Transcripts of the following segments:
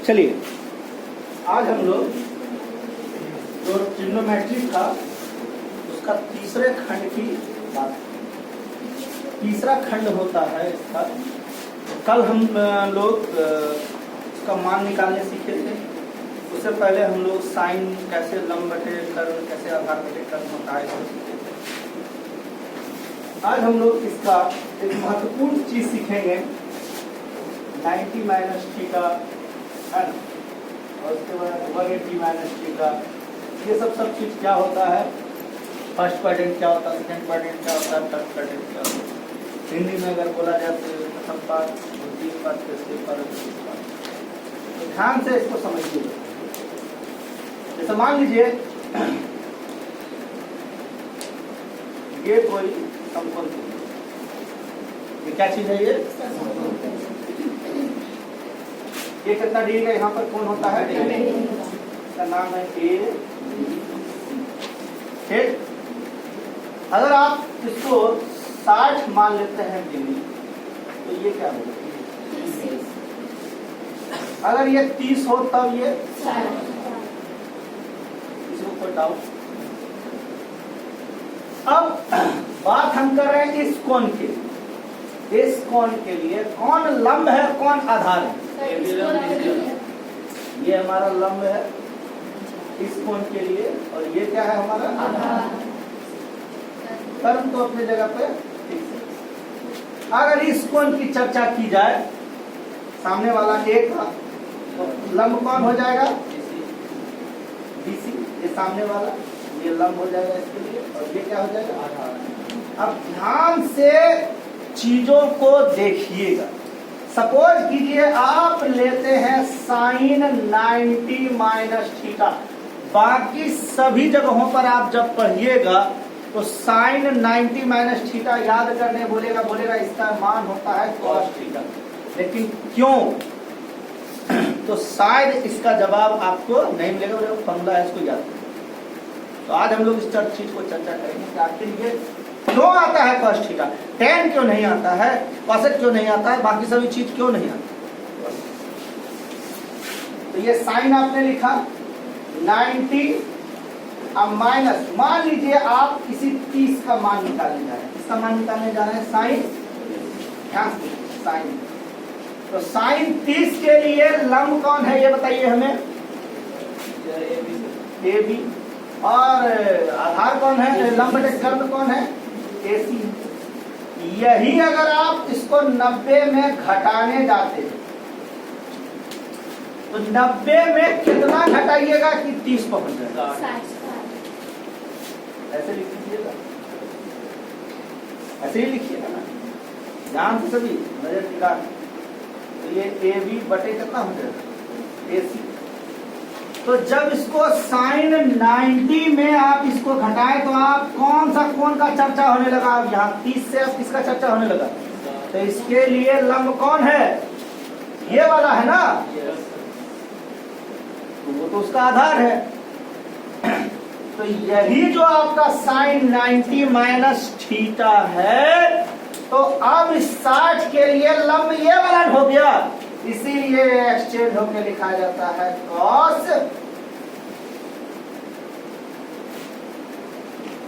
चलिए आज हम लोग जो ट्रिग्नोमेट्री था उसका तीसरे खंड की बात, तीसरा खंड होता है इसका। कल हम लोग इसका मान निकालने सीखे थे। उससे पहले हम लोग साइन कैसे, लंब बटे कर्ण कैसे, आधार बटे कर्ण होता है इसको सीखे थे। आज हम लोग इसका एक महत्वपूर्ण चीज सीखेंगे, 90 माइनस थीटा है ना, और उसके बाद 180 माइनस थीटा। ये सब चीज क्या होता है, फर्स्ट क्वाड्रेंट क्या होता है, सेकंड क्वाड्रेंट क्या होता है, थर्ड क्वाड्रेंट क्या होता है। हिंदी में अगर बोला जाए तो प्रथम पाद, द्वितीय पाद, तृतीय पाद, चतुर्थ पाद। तो ध्यान से इसको समझिए। जैसे मान लीजिए ये कोई समकोण है, ये क्या चीज है, ये कितना डिग्री का यहाँ पर कोण होता है, इसका नाम है ए। ठीक, अगर आप इसको 60 मान लेते हैं डिग्री तो ये क्या होगा, अगर ये 30 हो तब ये इसको कोई डाउट। अब बात हम कर रहे हैं इस कोण के, इस कोण के लिए कौन लंब है कौन आधार है, ये हमारा लंब है इस कोण के लिए, और ये क्या है हमारा आधार। कर्म तो अपनी जगह पे ठीक है। अगर इस कोण की चर्चा की जाए, सामने वाला ए का, तो लंब कौन हो जाएगा, बीसी। ये सामने वाला, ये लंब हो जाएगा इसके लिए, और ये क्या हो जाएगा, आधार। अब ध्यान से चीजों को देखिएगा। सपोज कीजिए आप लेते हैं साइन 90 माइनस थीटा। बाकी सभी जगहों पर आप जब पढ़िएगा तो साइन 90 माइनस थीटा याद करने बोलेगा इसका मान होता है कॉस थीटा। लेकिन क्यों, तो शायद इसका जवाब आपको नहीं मिलेगा, फॉर्मूला है इसको याद। तो आज हम लोग इस चीज को चर्चा करेंगे कि आखिर ये क्यों आता है कॉस थीटा, tan क्यों नहीं आता है, कॉसेक क्यों नहीं आता है, बाकी सभी चीज क्यों नहीं आती। तो ये साइन आपने लिखा 90, अब माइनस, मान लीजिए आप किसी 30 का मान निकालने जा रहे हैं, इसका मान निकालने जा रहे हैं साइन, ध्यान से साइन। तो साइन 30 के लिए लंब कौन है ये बताइए हमें, ए बी। और आधार कौन है, लंब बटे कर्ण कौन है, AC। यही अगर आप इसको 90 में घटाने जाते हैं तो 90 में कितना घटाइएगा कि 30 पहुंच जाएगा, ऐसे लिख लीजिएगा, ऐसे ही लिखिएगा ना, ध्यान से सभी नजर टिका। तो ये AB बटे कितना हो जाएगा, AC। तो जब इसको साइन 90 में आप इसको घटाएं तो आप कौन सा कोण का चर्चा होने लगा, अब यहाँ 30 से अब किसका चर्चा होने लगा, तो इसके लिए लंब कौन है, ये वाला है ना, तो वो तो उसका आधार है। तो यही जो आपका साइन 90 माइनस थीटा है, तो अब 60 के लिए लंब ये वाला हो गया, इसीलिए एक्सचेंज होकर लिखा जाता है कॉस।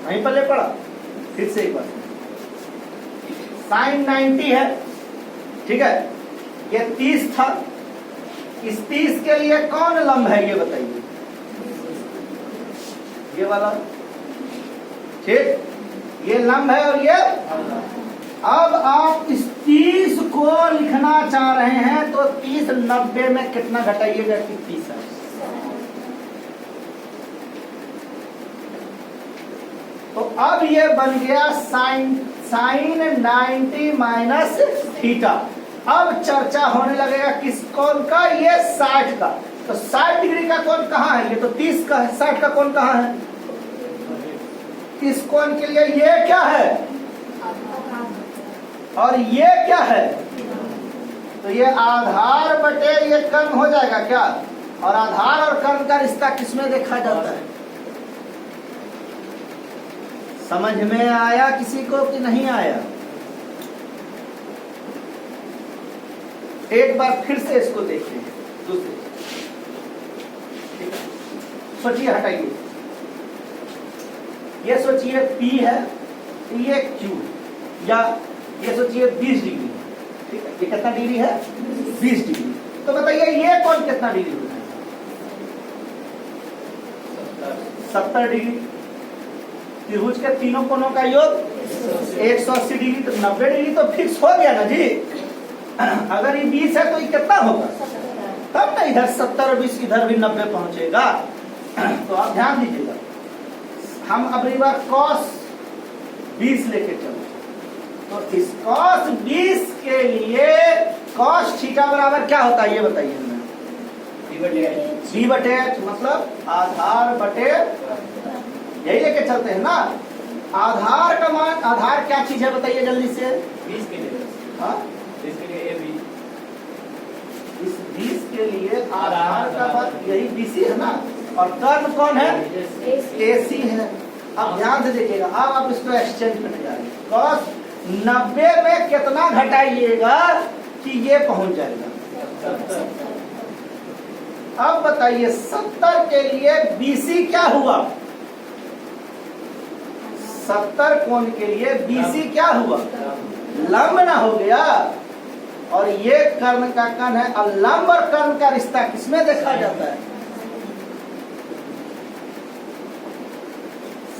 वहीं पर ले पड़ा, फिर से एक बार, साइन 90 है, ठीक है, ये 30 था, इस 30 के लिए कौन लंब है ये बताइए, ये वाला, ठीक, ये लंब है और ये। अब आप इस 30 को लिखना चाह रहे हैं तो 30 90 में कितना घटाइएगा कि 30 है। तो अब ये बन गया साइन 90 माइनस थीटा। अब चर्चा होने लगेगा किस कोण का, ये 60 का। तो 60 डिग्री का कोण कहाँ है, ये तो 30 का है, 60 का कोण कहाँ है, इस कोण के लिए ये क्या है और ये क्या है, तो ये आधार बटे ये कर्ण हो जाएगा क्या, और आधार और कर्ण का रिश्ता किसमें देखा जाता है, समझ में आया किसी को कि नहीं आया। एक बार फिर से इसको देखिए दूसरे, ठीक है, सोचिए, हटाइए, ये सोचिए P है, ये Q, या ये सोचिए 20 डिग्री, ठीक है, ये कितना डिग्री है? 20 डिग्री। तो बताइए ये कौन कितना डिग्री होता है? 70 डिग्री। त्रिभुज के तीनों कोनों का योग 180 डिग्री, तो 90 डिग्री तो फिक्स हो गया ना जी। अगर ये 20 है तो ये कितना होगा? तब ना इधर 70 और 20 इधर भी 90 पहुंचेगा। तो आप ध्यान दीजिएगा, हम अगली बार cos 20 लेके चलो, तो इस cos 20 के लिए cos थीटा बराबर क्या होता है ये बताइए हमें? b बटे h, मतलब आधार बटे, यही लेके चलते हैं ना। आधार का मान, आधार क्या चीज है बताइए जल्दी से? 20 के लिए, हाँ, 20 के लिए AB, इस 20 के लिए आधार का मान यही BC है ना, और कर्ण कौन है? AC है। अब ध्यान से देखिएगा, अब आप इसको एक्सचेंज करने जा रहे हैं। cos 90 में कितना घटाइएगा कि ये पहुंच जाएगा? अब बताइए 70 के लिए BC क्या हुआ? 70 कोण के लिए BC क्या हुआ? लंब ना हो गया। और ये कर्ण का कर्ण है, और लंब और कर्ण का रिश्ता किसमें देखा जाता है?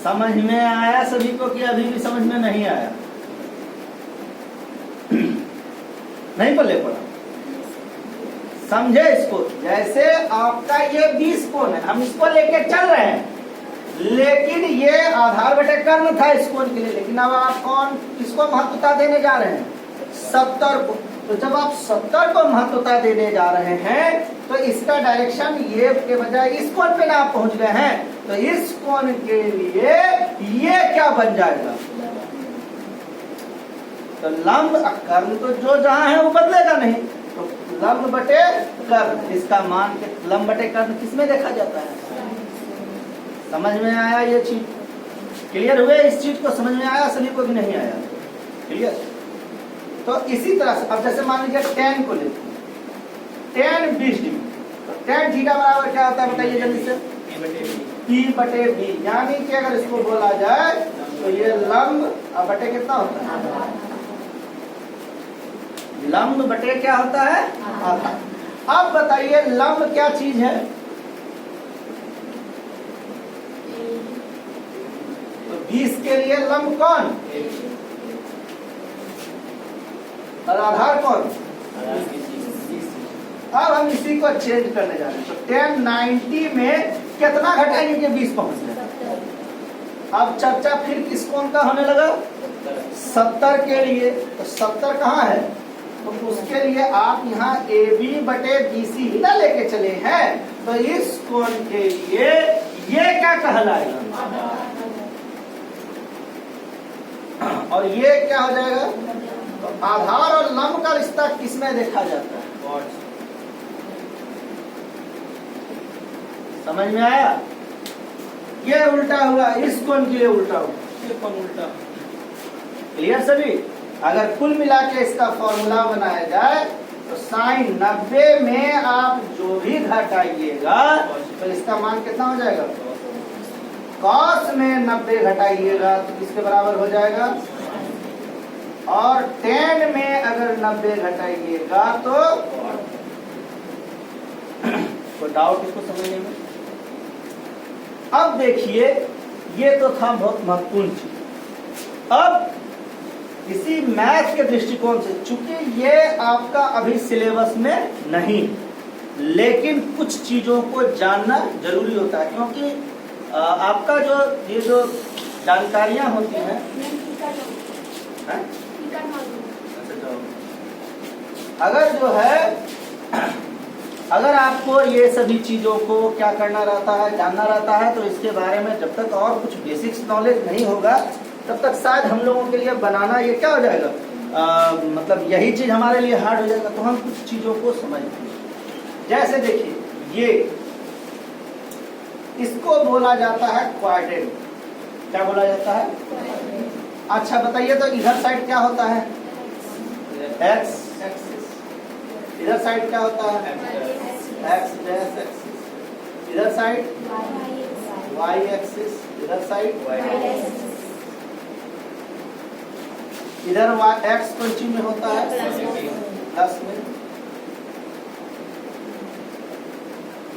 समझ में आया सभी को कि अभी भी समझ में नहीं आया? नहीं पल्ले पड़ा? समझे इसको? जैसे आपका ये 20 कोण है, हम इसको लेके चल रहे हैं, लेकिन ये आधार बटे कर्ण था इस कोण के लिए, लेकिन अब आप कौन किसको महत्वता देने जा रहे हैं? 70 को। तो जब आप 70 को महत्वता देने जा रहे हैं तो इसका डायरेक्शन ये के बजाय इस कोण पे ना आप पहुंच गए हैं, तो इस कोण के लिए ये क्या बन जाएगा? तो लंब कर्ण तो जो जहां है वो बदलेगा नहीं, तो लंब बटे कर्ण, इसका मान के लंब बटे कर्ण किसमें देखा जाता है? समझ में आया ये चीज? क्लियर हुए? इस चीज को समझ में आया सभी को भी नहीं आया? क्लियर? तो इसी तरह से अब जैसे मान लीजिए tan को लेते हैं, tan 20 डिग्री, तो tan थीटा बराबर क्या होता है बताइए जल्दी से? P बटे B, यानी कि अगर इसको बोला जाए तो ये लंब अब बटे कितना होता है? लंब बटे क्या होता है? आधार। अब बताइए लंब क्या चीज है? तो 20 के लिए लंब कौन और आधार कौन? अब हम इसी को चेंज करने जा रहे हैं। तो tan 90 में कितना घटाएंगे कि 20 पहुंच जाए? अब चर्चा फिर किस कोण का होने लगा? 70 के लिए। तो 70 कहाँ है? तो उसके लिए आप यहाँ AB बटे BC ही ना लेके चले हैं, तो इस कोण के लिए ये क्या कहलाएगा? और ये क्या हो जाएगा? तो आधार और लंब का रिश्ता किसमें देखा जाता है? समझ में आया? ये उल्टा हुआ, इस कोण के लिए उल्टा हुआ, ये कोण उल्टा। क्लियर सभी? अगर कुल मिला के इसका फॉर्मूला बनाया जाए तो साइन 90 में आप जो भी घटाइएगा तो इसका मान कितना हो जाएगा? cos में 90 घटाइएगा तो किसके बराबर हो जाएगा? और tan में अगर 90 घटाइएगा तो कोई डाउट इसको समझने में? अब देखिए, ये तो था बहुत महत्वपूर्ण चीज। अब इसी मैथ के दृष्टिकोण से, चूंकि ये आपका अभी सिलेबस में नहीं, लेकिन कुछ चीजों को जानना जरूरी होता है, क्योंकि आपका जो ये जो जानकारियां होती हैं, अगर जो है, अगर आपको ये सभी चीजों को क्या करना रहता है, जानना रहता है, तो इसके बारे में जब तक और कुछ बेसिक्स नॉलेज नहीं होगा तब तक शायद हम लोगों के लिए बनाना ये क्या हो जाएगा, मतलब यही चीज हमारे लिए हार्ड हो जाएगा। तो हम कुछ चीजों को समझेंगे। जैसे देखिए, ये इसको बोला जाता है क्वाड्रेंट। क्या बोला जाता है? अच्छा बताइए, तो इधर साइड क्या होता है? एक्स एक्सिस, इधर इधर साइड क्या होता है? X dash axis. इधर साइड वाई एक्सिस। इधर साइड इधर एक्स पंची में होता है प्लस में।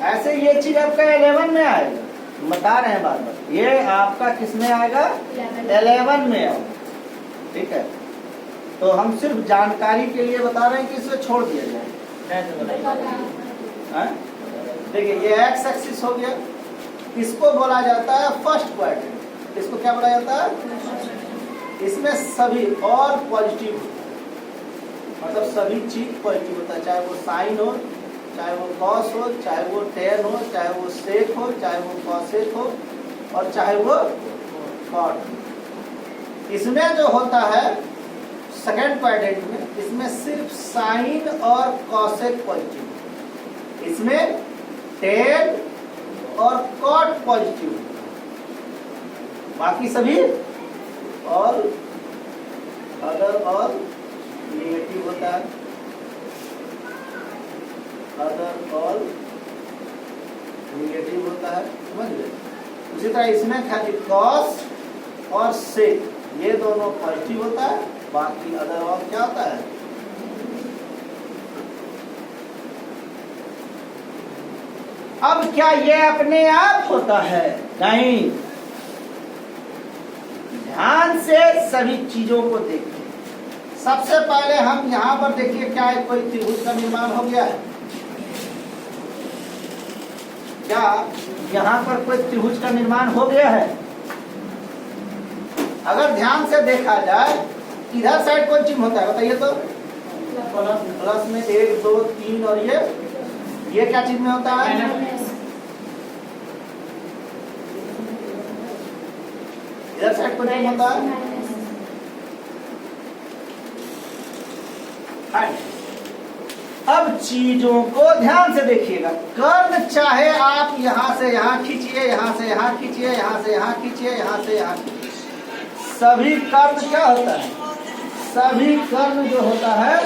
ऐसे ये चीज आपका 11 में आएगा, बता रहे हैं बार बार, ये आपका किस में आएगा? 11 में आएगा। ठीक है, तो हम सिर्फ जानकारी के लिए बता रहे हैं कि इसे छोड़ दिया जाए। देखिए ये एक्स एक्सिस हो गया, इसको बोला जाता है फर्स्ट क्वाड्रेंट। इसको क्या बोला जाता है? इसमें सभी और पॉजिटिव, मतलब सभी चीज पॉजिटिव होता है, चाहे वो साइन हो, चाहे वो कॉस हो, चाहे वो टेन हो, चाहे वो सेक हो, चाहे वो कॉसेक हो, और चाहे वो कॉट। इसमें जो होता है सेकेंड क्वाड्रेंट में, इसमें सिर्फ साइन और कॉसेक पॉजिटिव, इसमें टेन और कॉट पॉजिटिव, बाकी सभी और अदर और नेगेटिव होता है। अदर और नेगेटिव होता है, समझ गए? उसी तरह इसमें खाली कॉस और सेक ये दोनों पॉजिटिव होता है, बाकी अदर और क्या होता है? अब क्या ये अपने आप होता है? नहीं, ध्यान से सभी चीजों को देखिए। सबसे पहले हम यहाँ पर देखिए, क्या है? कोई त्रिभुज का निर्माण हो गया है क्या? यहाँ पर कोई त्रिभुज का निर्माण हो गया है? अगर ध्यान से देखा जाए, इधर साइड कौन चीज होता है बताइए तो? प्लस में 1 2 3, और ये क्या चीज में होता है? इधर साइड कौन चीज होता है? अब चीजों को ध्यान से देखिएगा। कर्ण चाहे आप यहाँ से यहाँ खींचिए, यहाँ से यहाँ खींचिए, यहाँ से यहाँ खींचिए, यहाँ से यहाँ खींचिए, सभी कर्ण क्या होता है? सभी कर्ण जो होता है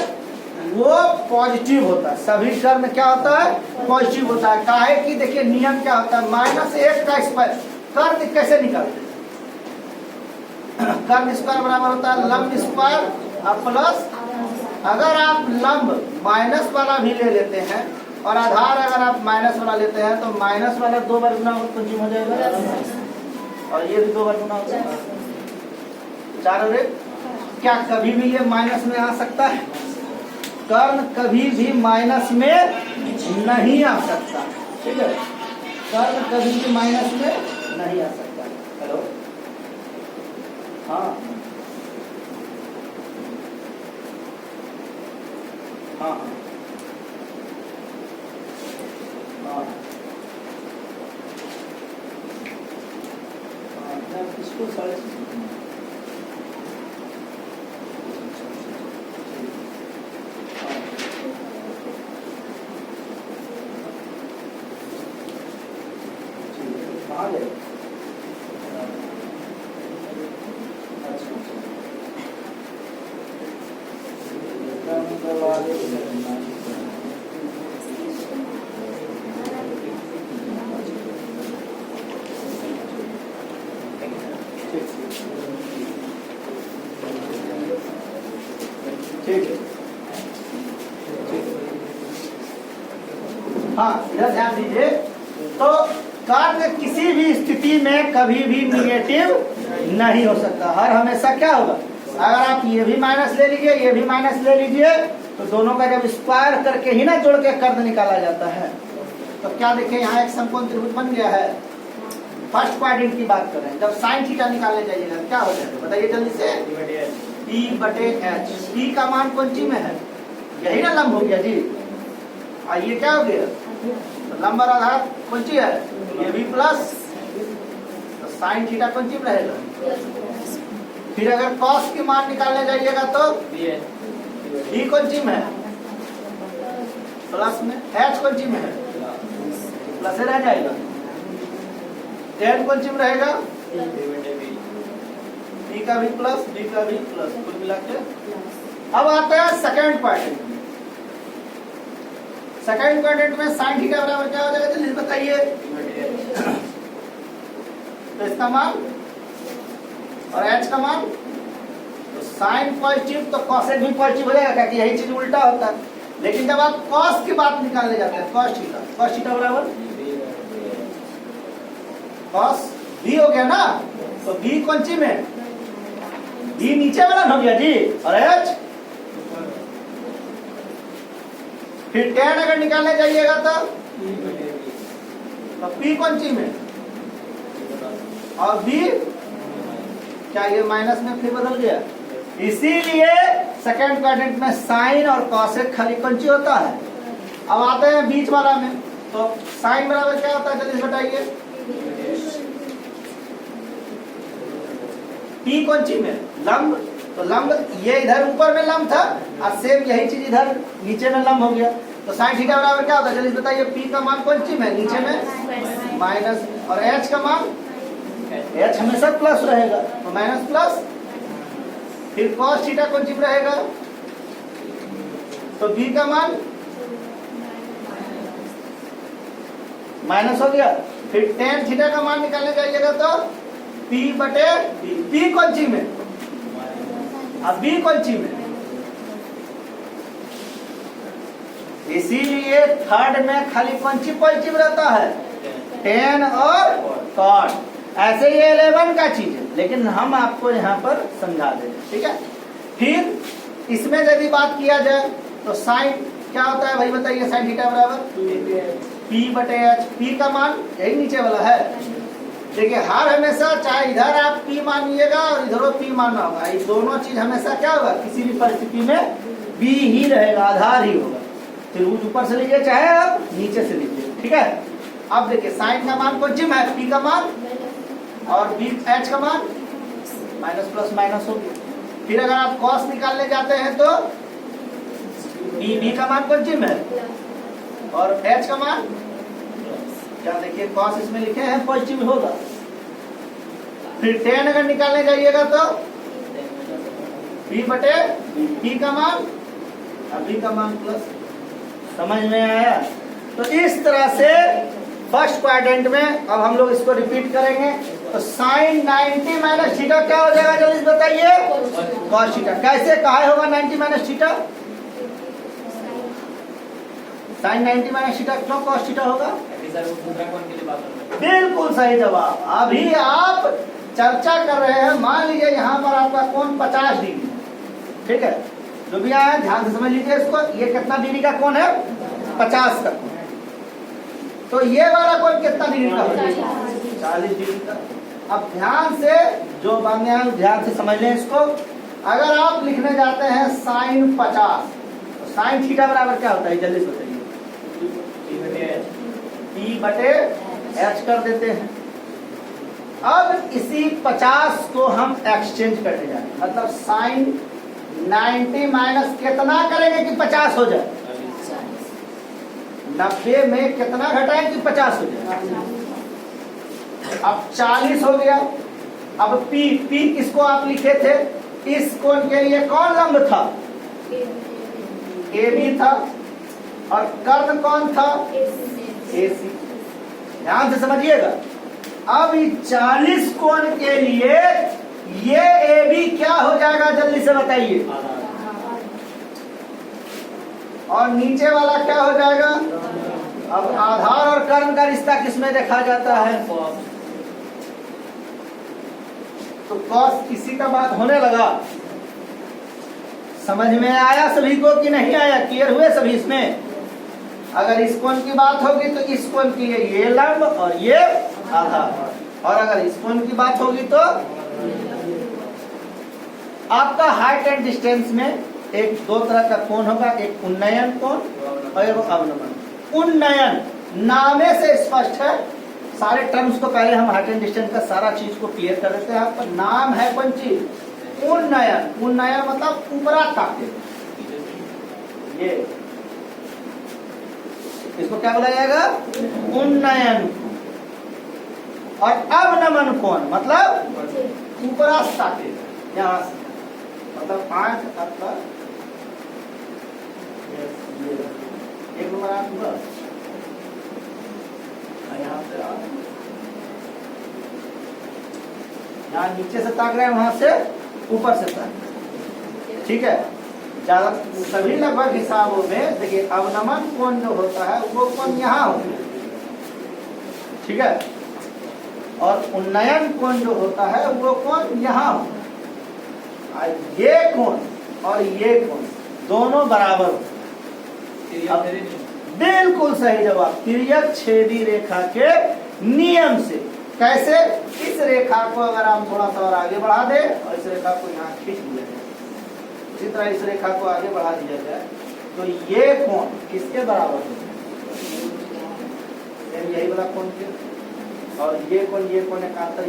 वो पॉजिटिव होता है। सभी कर्ण क्या होता है? पॉजिटिव होता है। काहे कि देखिए नियम क्या होता है? -1 का स्क्वायर। कर्ण कैसे निकालते हैं? कर्ण स्क्वायर बराबर होता है लंब स्क्वायर और प्लस, अगर आप लंब माइनस वाला भी ले लेते हैं और आधार अगर आप माइनस वाला लेते हैं, तो माइनस वाला 2 बार गुना हो जाएगा, और ये भी 2 बार गुना हो जाएगा, 4 और 1। क्या कभी भी ये माइनस में आ सकता है? कर्ण कभी भी माइनस में नहीं आ सकता। ठीक है, कर्ण कभी भी माइनस में नहीं आ सकता। हेलो, हाँ हाँ हाँ, इसको साढ़े कहाँ गए? ठीक है, हाँ इधर ध्यान दीजिए। तो कर्ण किसी भी स्थिति में कभी भी निगेटिव नहीं हो सकता। हर हमेशा क्या होगा? अगर आप ये भी माइनस ले लीजिए, ये भी माइनस ले लीजिए, तो दोनों का जब स्क्वायर करके ही ना जोड़ के कर्ण निकाला जाता है। तो क्या देखिए यहाँ एक समकोण त्रिभुज बन गया है। फर्स्ट क्वाड्रेंट की बात कर रहे हैं। जब साइन थीटा निकालने जाइएगा क्या हो जाएगा बताइए जल्दी से? P/H। P का मान कौन सी में है? यही ना लंब हो गया जी। और ये क्या हो गया? तो लंब और आधार कौन सी है? ये भी प्लस, तो साइन थीटा कौन सी में रहेगा? फिर अगर कॉस की मान निकालने जाइएगा तो D कौन सी में है? प्लस में। H कौन सी में है? प्लस रह जाएगा। टेन कौन सी में रहेगा? D का भी प्लस, D का भी प्लस, कुल मिला के। अब आते हैं सेकेंड क्वाड्रेंट में। सेकंड क्वाड्रेंट में साइन थीटा बराबर क्या हो जाएगा जल्दी बताइए। तो इसका मान और एच का मान, तो साइन पॉजिटिव तो कॉसेक भी पॉजिटिव हो जाएगा, क्योंकि यही चीज उल्टा होता है। लेकिन जब आप कॉस की बात निकालने जाते हैं, कॉस थीटा बराबर कॉस बी हो गया ना, तो बी कौन सी में, बी नीचे वाला हो गया जी, और एच फिर tan अगर निकालने जाइएगा तो P कौन सी में, और B क्या ये माइनस में फिर बदल गया। इसीलिए सेकंड क्वाड्रेंट में साइन और कॉसेक खाली कौन सी होता है। अब आते हैं बीच वाला में, तो साइन बराबर क्या होता है जल्दी बताइए। P कौन सी में, लंब, तो लंब ये इधर ऊपर में लंब था और सेम यही चीज इधर नीचे में लंब हो गया। तो साइन थीटा बराबर क्या होता है जल्दी बताइए। P का मान कौन सी में, नीचे में माइनस, और H का मान, H हमेशा प्लस रहेगा तो माइनस प्लस, फिर cos थीटा कौन सी में रहेगा, तो B का मान माइनस हो गया। फिर tan थीटा का मान निकालने जाइएगा तो P बटे P कौन सी में, अब B कौन सी में। इसीलिए थर्ड में खाली कौन सी पॉजिटिव रहता है, tan और cot। ऐसे ये 11 का चीज है, लेकिन हम आपको यहाँ पर समझा दे रहे, ठीक है। फिर इसमें यदि बात किया जाए तो साइन क्या होता है भाई बताइए। साइन थीटा बराबर P बटे H, P का मान यही नीचे वाला है। देखिए हर हमेशा चाहे इधर आप P मानिएगा और इधर P मानना होगा, ये दोनों चीज हमेशा क्या होगा, किसी भी परिस्थिति में B ही रहेगा, आधार ही होगा। फिर ऊपर से लीजिए चाहे आप नीचे से लीजिए, ठीक है। अब देखिए साइन का मान कौन सी है, P का मान, और H का मान माइनस प्लस माइनस हो गया। फिर अगर आप कॉस निकालने जाते हैं तो B का मान कौन सी है, और H का मान क्या, देखिए कॉस इसमें लिखे हैं पॉजिटिव होगा। फिर tan अगर निकालने जाइएगा तो B बटे P का मान और B का मान प्लस। समझ में आया। तो इस तरह से फर्स्ट क्वाड्रेंट में अब हम लोग इसको रिपीट करेंगे। तो साइन 90 माइनस थीटा क्या हो जाएगा जल्दी बताइए, कॉस थीटा। कैसे कहा होगा 90 minus theta, sine 90 minus theta क्यों कॉस थीटा होगा। बिल्कुल सही जवाब। अभी आप चर्चा कर रहे हैं, मान लीजिए यहाँ पर आपका कोण 50 डिग्री, ठीक है। जो भी आया ध्यान से समझ लीजिए इसको, ये कितना डिग्री का कोण है, 50 का। तो ये वाला कोण कितना डिग्री का है, 40 डिग्री का। अब ध्यान से जो बातें हैं ध्यान से समझ लें इसको। अगर आप लिखने जाते हैं साइन 50, तो साइन थीटा बराबर क्या होता है जल्दी से बताइए, P बटे H कर देते हैं। अब इसी 50 को हम एक्सचेंज करने जा रहे हैं, मतलब साइन 90 माइनस कितना करेंगे कि 50 हो जाए, 90 में कितना घटाएं कि 50 हो जाए। अब 40 हो गया। अब P किसको आप लिखे थे, इस कोण के लिए कौन लंब था, AB था, और कर्ण कौन था, AC। ध्यान से समझिएगा। अब 40 कोण के लिए ये AB क्या हो जाएगा जल्दी से बताइए, और नीचे वाला क्या हो जाएगा। अब आधार और कर्ण का रिश्ता किसमें देखा जाता है, तो कॉस किसी का बात होने लगा। समझ में आया सभी को कि नहीं आया, क्लियर हुए सभी इसमें। अगर इस कोण की बात होगी तो इस कोण के लिए ये लंब और ये आधार, और अगर इस कोण की बात होगी तो आपका हाइट एंड डिस्टेंस में एक दो तरह का कोण होगा, एक उन्नयन कोण और एक अवनमन। उन्नयन नामे से स्पष्ट है, सारे टर्म्स को पहले हम हाइट एंड डिस्टेंस का सारा चीज को क्लियर कर देते हैं। आपका नाम है कौन चीज, उन्नयन। उन्नयन मतलब ऊपरा ताके, ये इसको क्या बोला जाएगा, उन्नयन। और अवनमन कोण मतलब ऊपरा ताके, यहाँ से मतलब आंख आपका एक नंबर आप हुआ। यहाँ से यहाँ नीचे से ताक रहे हैं, वहां से ऊपर से ताक रहे हैं। ठीक है, ज्यादा सभी लगभग हिसाबों में देखिए अवनमन कोण जो होता है वो कोण यहाँ होता है, ठीक है, और उन्नयन कोण जो होता है वो कोण यहाँ होता है। ये कोण और ये कोण दोनों बराबर होते हैं। अब बिल्कुल सही जवाब, तिर्यक छेदी रेखा के नियम से। कैसे? इस रेखा को अगर हम थोड़ा सा और आगे बढ़ा दें और इस रेखा को यहाँ खींच दिया जाए, इसी तरह इस रेखा को आगे बढ़ा दिया जाए, तो ये कोण किसके बराबर होगा? यही वाला कोण के, और ये कोण एकांतर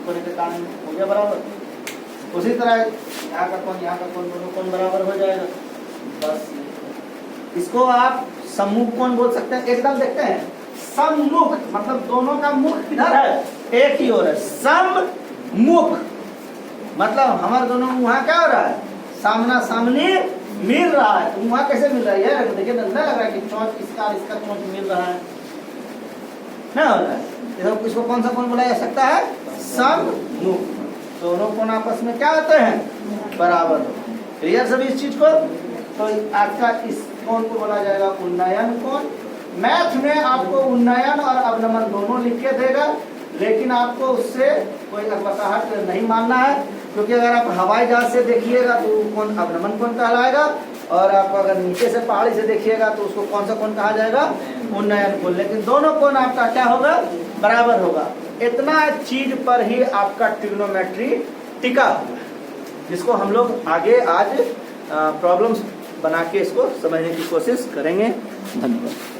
कोण के कारण हो गया बराबर। उसी तरह यहाँ का कोण दोनों कोण बराबर हो जाएगा। बस इसको आप सम्मुख कोण बोल सकते हैं। एकदम देखते हैं, सम्मुख मतलब दोनों का मुख किधर है? एक ही ओर है। सम्मुख मतलब हमारे दोनों वहाँ क्या हो रहा है? सामना सामनी मिल रहा है। तो वहाँ कैसे मिल रहा है? देखिए ना, लग रहा है कि चोंच इसका चोंच मिल रहा है ना, हो रहा है। इसको कौन सा कोण बोला जा सकता है? सम्मुख। दोनों कोण आपस में क्या होते हैं? बराबर। क्लियर सभी इस चीज को? तो आपका इस कोण को बोला जाएगा उन्नयन कोण। मैथ में आपको उन्नयन और अवनमन दोनों लिख के देगा, लेकिन आपको उससे कोई अकबकाहट नहीं मानना है, क्योंकि अगर आप हवाई जहाज से देखिएगा तो कोण अवनमन कोण कहलाएगा, और आप अगर नीचे से पहाड़ी से देखिएगा तो उसको कौन सा कोण कहा जाएगा? उन्नयन कोण। लेकिन दोनों कोण आपका क्या होगा? बराबर होगा। इतना चीज पर ही आपका ट्रिग्नोमेट्री टिका हुआ है, जिसको हम लोग आगे आज प्रॉब्लम्स बना के इसको समझने की कोशिश करेंगे। धन्यवाद।